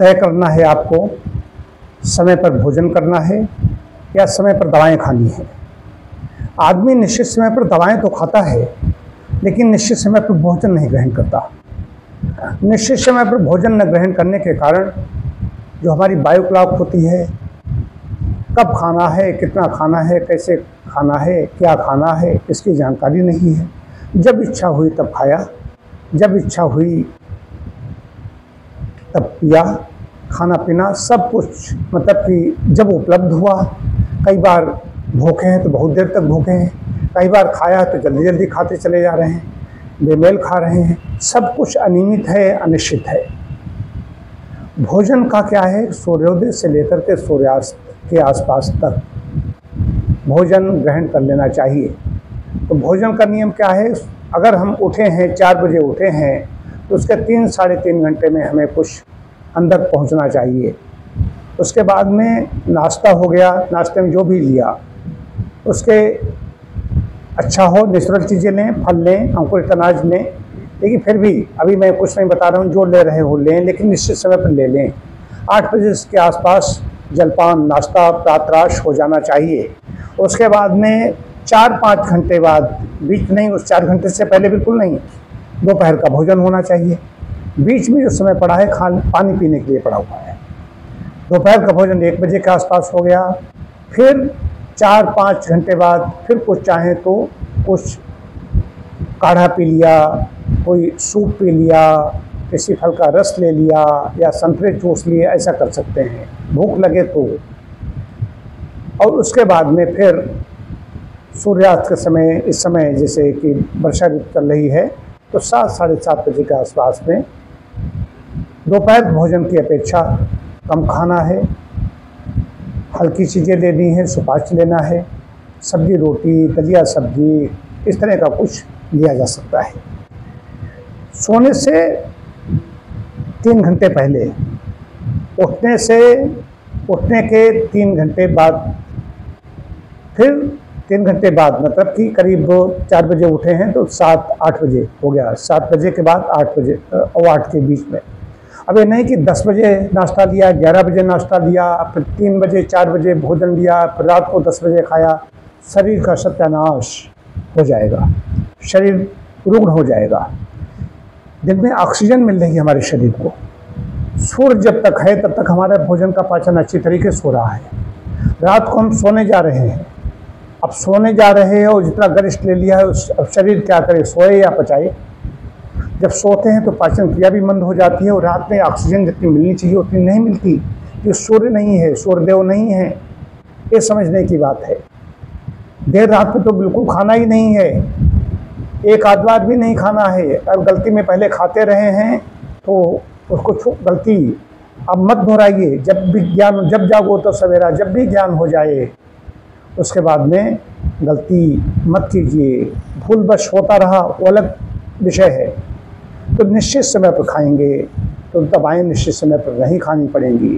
तय करना है आपको, समय पर भोजन करना है या समय पर दवाएं खानी है। आदमी निश्चित समय पर दवाएं तो खाता है, लेकिन निश्चित समय पर भोजन नहीं ग्रहण करता। निश्चित समय पर भोजन न ग्रहण करने के कारण जो हमारी वायु क्लॉक होती है, कब खाना है, कितना खाना है, कैसे खाना है, क्या खाना है, इसकी जानकारी नहीं है। जब इच्छा हुई तब खाया, जब इच्छा हुई तब पिया, खाना पीना सब कुछ मतलब कि जब उपलब्ध हुआ। कई बार भूखे हैं तो बहुत देर तक भूखे हैं, कई बार खाया तो जल्दी जल्दी खाते चले जा रहे हैं, बेमेल खा रहे हैं। सब कुछ अनियमित है, अनिश्चित है। भोजन का क्या है, सूर्योदय से लेकर के सूर्यास्त के आसपास तक भोजन ग्रहण कर लेना चाहिए। तो भोजन का नियम क्या है, अगर हम उठे हैं 4 बजे उठे हैं तो उसके 3 साढ़े 3 घंटे में हमें कुछ अंदर पहुंचना चाहिए। उसके बाद में नाश्ता हो गया, नाश्ते में जो भी लिया उसके अच्छा हो, नेचुरल चीज़ें लें, फल लें, अंकुरित अनाज लें, लेकिन फिर भी अभी मैं कुछ नहीं बता रहा हूँ, जो ले रहे हो लें, लेकिन निश्चित समय पर ले लें। 8 बजे के आसपास जलपान, नाश्ता, प्रातराश हो जाना चाहिए। उसके बाद में 4-5 घंटे बाद, बीच नहीं, उस 4 घंटे से पहले बिल्कुल नहीं, दोपहर का भोजन होना चाहिए। बीच में जो समय पड़ा है पानी पीने के लिए पड़ा हुआ है। दोपहर का भोजन 1 बजे के आसपास हो गया। फिर 4-5 घंटे बाद फिर कुछ चाहें तो कुछ काढ़ा पी लिया, कोई सूप पी लिया, किसी फल का रस ले लिया या संतरे चूस लिए, ऐसा कर सकते हैं भूख लगे तो। और उसके बाद में फिर सूर्यास्त के समय, इस समय जैसे कि वर्षा ऋतु चल रही है, तो 7 साढ़े 7 बजे के आसपास में दोपहर भोजन की अपेक्षा कम खाना है, हल्की चीज़ें लेनी है, सुपाच्य लेना है, सब्जी रोटी, दलिया सब्जी, इस तरह का कुछ लिया जा सकता है। सोने से 3 घंटे पहले, उठने के 3 घंटे बाद, फिर 3 घंटे बाद मतलब कि करीब 4 बजे उठे हैं तो 7-8 बजे हो गया, 7 बजे के बाद 8 बजे और 8 के बीच में। अब ये नहीं कि 10 बजे नाश्ता लिया, 11 बजे नाश्ता लिया, फिर 3 बजे 4 बजे भोजन लिया, फिर रात को 10 बजे खाया। शरीर का सत्यानाश हो जाएगा, शरीर रुग्ण हो जाएगा। दिन में ऑक्सीजन मिल रही है हमारे शरीर को। सूर्य जब तक है तब तक हमारा भोजन का पाचन अच्छी तरीके से हो रहा है। रात को हम सोने जा रहे हैं, अब सोने जा रहे हैं और जितना गरिष्ठ ले लिया है अब शरीर क्या करे, सोए या पचाए। जब सोते हैं तो पाचन क्रिया भी मंद हो जाती है और रात में ऑक्सीजन जितनी मिलनी चाहिए उतनी नहीं मिलती। ये सूर्य नहीं है, सूर्यदेव नहीं है, ये समझने की बात है। देर रात में तो बिल्कुल खाना ही नहीं है, एक आध बार भी नहीं खाना है। अगर गलती में पहले खाते रहे हैं तो उसको गलती अब मत दोहराइए। जब भी ज्ञान, जब जागो तो सवेरा, जब भी ज्ञान हो जाए उसके बाद में गलती मत कीजिए। भूलवश होता रहा वो अलग विषय है। तो निश्चित समय पर खाएंगे तो दवाएं निश्चित समय पर नहीं खानी पड़ेंगी।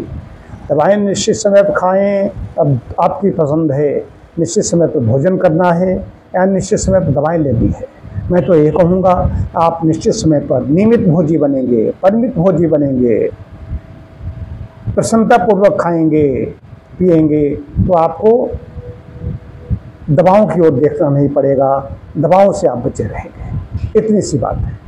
दवाएं निश्चित समय पर खाएं, अब आपकी पसंद है। निश्चित समय पर भोजन करना है या निश्चित समय पर दवाएं लेनी है। मैं तो ये कहूँगा, आप निश्चित समय पर नियमित भोजी बनेंगे, परिमित भोजी बनेंगे, प्रसन्नतापूर्वक खाएंगे पिएंगे तो आपको दवाओं की ओर देखना नहीं पड़ेगा, दवाओं से आप बचे रहेंगे। इतनी सी बात है।